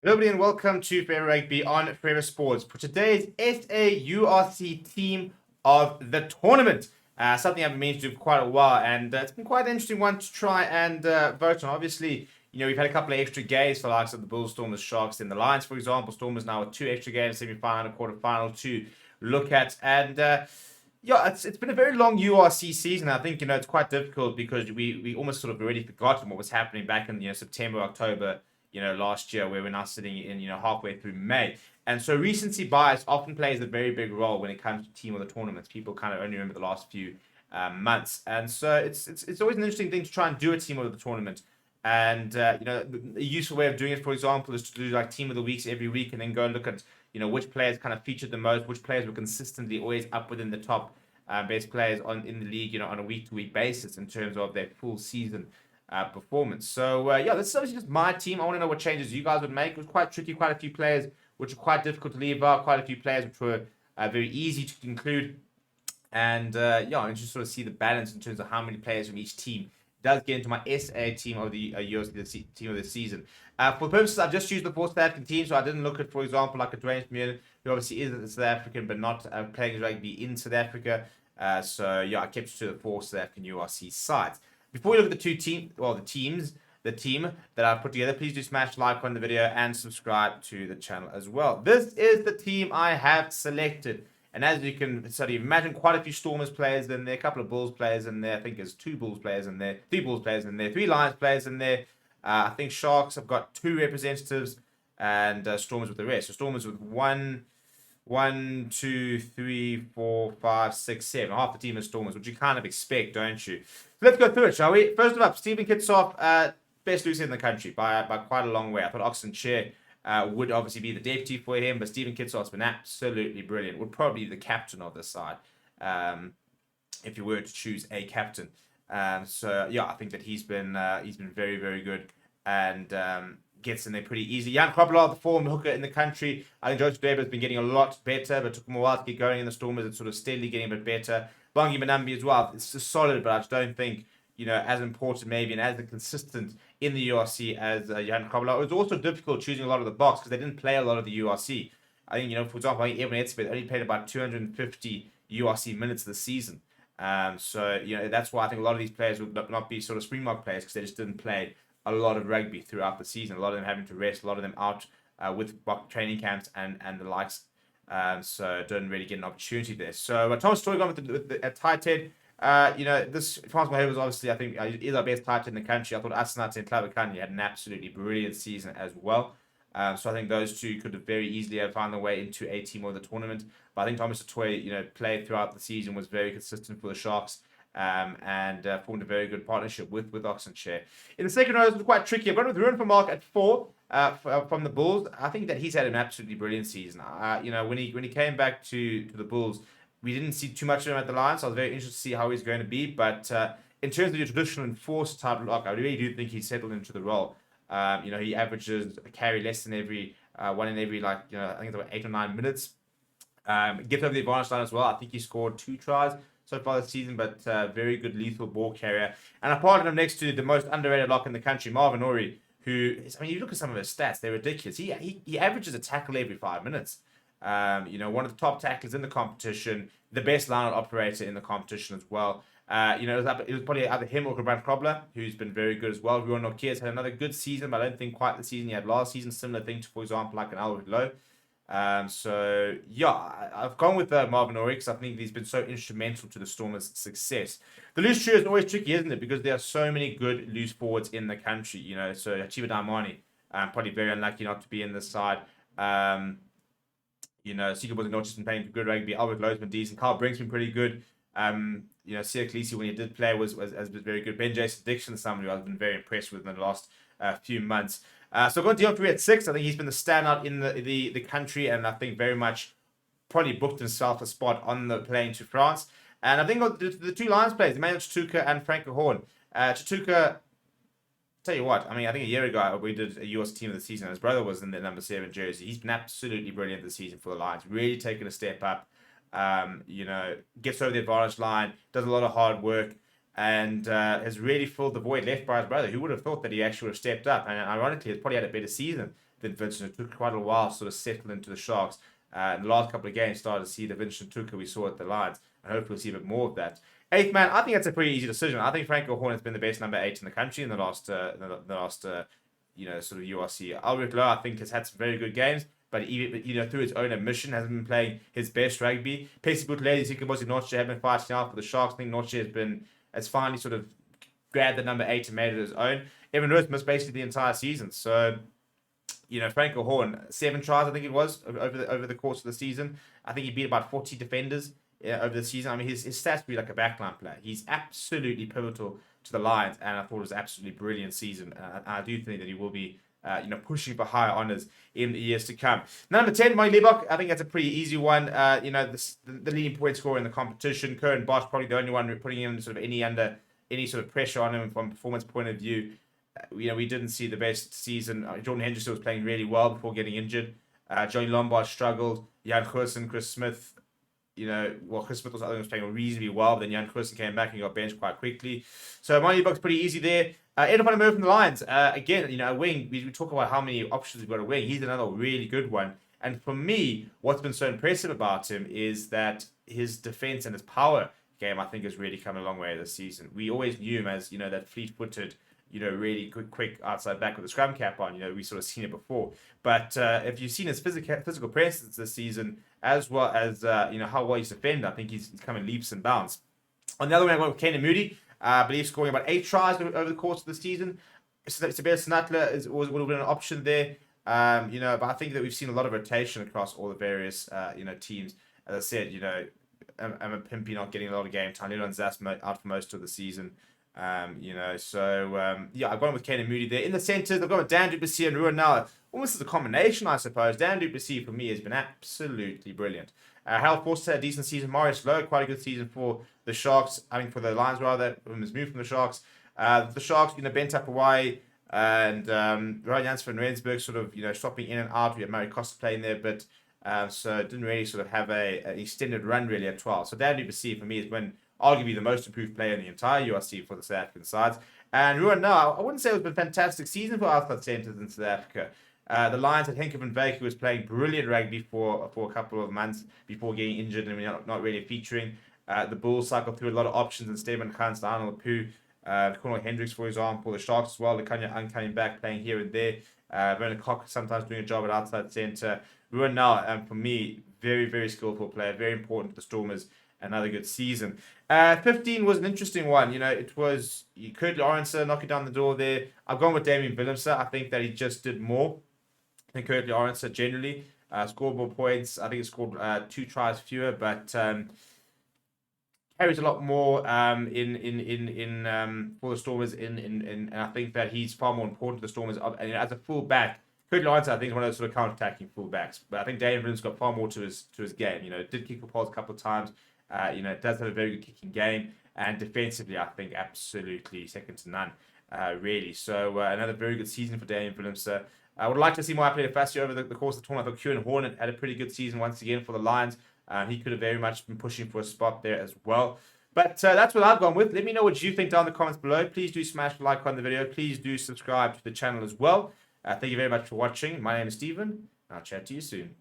Hello, everybody, and welcome to Forever Rugby on Forever Sports for today's URC team of the tournament. Something I've been meaning to do for quite a while, and it's been quite an interesting one to try and vote on. Obviously, we've had a couple of extra games for the likes of the Bulls, Stormers, Sharks, and the Lions, for example. Stormers now with 2 extra games, semi-final and quarter-final to look at. And it's been a very long URC season. I think, it's quite difficult because we almost sort of already forgotten what was happening back in, September, October, last year, where we're now sitting in, halfway through May. And so recency bias often plays a very big role when it comes to team of the tournaments. People kind of only remember the last few months. And so it's always an interesting thing to try and do a team of the tournament. And, a useful way of doing it, for example, is to do like team of the weeks every week and then go and look at, which players kind of featured the most, which players were consistently always up within the top best players in the league, on a week-to-week basis in terms of their full season performance. So, this is obviously just my team. I want to know what changes you guys would make. It was quite tricky, quite a few players which were quite difficult to leave out, quite a few players which were very easy to include. And, and just sort of see the balance in terms of how many players from each team does get into my SA team of the URC team of the season. For purposes, I've just used the 4 South African teams, so I didn't look at, for example, like a Dwayne Smith, who obviously is South African, but not playing his rugby in South Africa. I kept it to the 4 South African URC sides. Before we look at the team that I've put together, please do smash like on the video and subscribe to the channel as well. This is the team I have selected. And as you can sort of imagine, quite a few Stormers players in there, a couple of Bulls players in there. I think there's 2 Bulls players in there, 3 Bulls players in there, 3 Lions players in there. I think Sharks have got 2 representatives and Stormers with the rest. So Stormers with 1, 2, 3, 4, 5, 6, 7. Half the team is Stormers, which you kind of expect, don't you? So let's go through it, shall we? First of all, Stephen Kitsoff, best loose in the country by quite a long way. I thought Oxen Chair would obviously be the deputy for him, but Stephen Kitsoff's been absolutely brilliant. Would probably be the captain of this side, if you were to choose a captain. I think that he's been very, very good and gets in there pretty easy. Jan Krobler, the form hooker in the country. I think Joseph Weber has been getting a lot better, but took him a while to get going in the Stormers. It's sort of steadily getting a bit better. Bongi Manambi as well. It's just solid, but I just don't think, as important maybe and as consistent in the URC as Jan Krobler. It was also difficult choosing a lot of the box because they didn't play a lot of the URC. I think, for example, Evan Edsmith only played about 250 URC minutes this season. That's why I think a lot of these players would not be sort of Springbok players because they just didn't play a lot of rugby throughout the season. A lot of them having to rest, a lot of them out with training camps and the likes. So didn't really get an opportunity there. So Thomas Stoigon with the tight head. This Frans Maher was obviously, I think, is our best tight head in the country. I thought Asenat and Clavicani had an absolutely brilliant season as well. So I think those two could have very easily have found their way into a team of the tournament. But I think Thomas Toy, played throughout the season, was very consistent for the Sharks. And formed a very good partnership with Oxenshire. In the second row, it was quite tricky. I've gone with Ruben Vermaak at 4 from the Bulls. I think that he's had an absolutely brilliant season. When he came back to the Bulls, we didn't see too much of him at the Lions, so I was very interested to see how he's going to be. But in terms of your traditional enforced type lock, I really do think he's settled into the role. He averages a carry less than every one in every I think it's about 8 or 9 minutes. Gets over the advantage line as well. I think he scored 2 tries so far this season, but very good lethal ball carrier. And I partnered him next to the most underrated lock in the country, Marvin Ori, who, you look at some of his stats, they're ridiculous. He averages a tackle every 5 minutes. One of the top tacklers in the competition, the best line-out operator in the competition as it was probably either him or Grant Krobler, who's been very good as well. Ruan Nokia's had another good season, but I don't think quite the season he had last season. Similar thing to, for example, like an Albert Lowe. I've gone with Marvin Ori because I think he's been so instrumental to the Stormers' success. The loose trio is always tricky, isn't it? Because there are so many good loose forwards in the country. So Chiva Daimani, probably very unlucky not to be in this side. Sika was not just been playing good rugby. Albert Lowe's been decent. Carl Brink's been pretty good. Sia Khaleesi, when he did play, was very good. Ben Jason Dixon is someone who I've been very impressed with in the last few months. So I've got Dion Fourie at 6. I think he's been the standout in the country, and I think very much probably booked himself a spot on the plane to France. And I think the 2 Lions players, Emmanuel Tutuka and Frank Horn. Tutuka, tell you what, I think a year ago we did a US team of the season. His brother was in the number 7 jersey. He's been absolutely brilliant this season for the Lions. Really taken a step up. Gets over the advantage line, does a lot of hard work, and has really filled the void left by his brother. Who would have thought that he actually would have stepped up? And ironically, has probably had a better season than Vincent. It took quite a while to sort of settle into the Sharks. In the last couple of games, started to see the Vincent Tuka we saw at the Lions, and hopefully we'll see a bit more of that. Eighth man, I think that's a pretty easy decision. I think Franco Horn has been the best number 8 in the country in the last sort of URC. Albert Lowe, I think, has had some very good games, but even through his own admission, hasn't been playing his best rugby. Pesi Butledi, Sikabosi Noche have been fighting out for the Sharks. I think Noche has finally sort of grabbed the number 8 and made it his own. Evan Roos missed basically the entire season, so Franco Horn, 7 tries I think it was over the course of the season. I think he beat about 40 defenders over the season. I mean, his stats be like a backline player. He's absolutely pivotal to the Lions, and I thought it was an absolutely brilliant season. I do think that he will be pushing for higher honours in the years to come. Number 10, Mike Lebok. I think that's a pretty easy one. The leading point scorer in the competition. Curran Bosch probably the only one putting in sort of any sort of pressure on him from a performance point of view. We didn't see the best season. Jordan Henderson was playing really well before getting injured. Johnny Lombard struggled. Jan Goosen, Chris Smith. Chris Smith was playing reasonably well, but then Jan Goosen came back and got benched quite quickly. So Money Buck's pretty easy there. Ed van der Merwe from the Lions. Again, a wing. We talk about how many options we've got a wing. He's another really good one. And for me, what's been so impressive about him is that his defense and his power game, I think, has really come a long way this season. We always knew him as, that fleet-footed, really quick outside back with the scrum cap on. We sort of seen it before. But if you've seen his physical presence this season, as well as how well he's defended, I think he's coming leaps and bounds. On the other way, I went with Kane Moody. I believe scoring about 8 tries over the course of the season. Sebastian Snatler would have been an option there. But I think that we've seen a lot of rotation across all the various teams. As I said, Emma Pimpy not getting a lot of game time. Leon Zas out for most of the season. I've gone with Kane Moody there. In the centres, I've gone with Dan du Plessis and Ruan Nala. Almost as a combination, I suppose. Dan du Plessis, for me, has been absolutely brilliant. Harold Forster had a decent season. Marius Lowe, quite a good season for the Sharks. I mean, for the Lions, rather. His move from the Sharks. The Sharks, bent up Hawaii. And Ryan Jansen van Rensburg sort of, swapping in and out. We had Murray Costa playing there, but so it didn't really sort of have an extended run, really, at 12. So Dan du Plessis, for me, has been arguably the most improved player in the entire URC for the South African sides. And Ruan Nala, I wouldn't say it was a fantastic season for outside centres in South Africa. The Lions had Henk van Wyk, who was playing brilliant rugby for a couple of months before getting injured and not really featuring. The Bulls cycled through a lot of options, and Steven Khan, Arnold Pooh, Cornel Hendricks, for example, the Sharks as well. Lekanya Ang coming back, playing here and there. Vernon Koch sometimes doing a job at outside centre. Ruan Nala, for me, very, very skillful player, very important to the Stormers. Another good season. 15 was an interesting one. It was Kurt Lawrence knocking down the door there. I've gone with Damien Willemse. I think that he just did more than Kurt Lawrence generally. Scored more points. I think he scored 2 tries fewer, but carries a lot more for the Stormers. And I think that he's far more important to the Stormers. And as a full-back, Kurt Lawrence, I think, is one of those sort of counter-attacking full-backs. But I think Damien Willemse got far more to his game. Did kick the poles a couple of times. Does have a very good kicking game, and defensively, I think absolutely second to none, really. So another very good season for Damien Willemse. I would like to see more Apple Fassi over the course of the tournament. I thought Kieran Hornet had a pretty good season once again for the Lions. He could have very much been pushing for a spot there as well. But that's what I've gone with. Let me know what you think down in the comments below. Please do smash the like on the video. Please do subscribe to the channel as well. Thank you very much for watching. My name is Stephen, and I'll chat to you soon.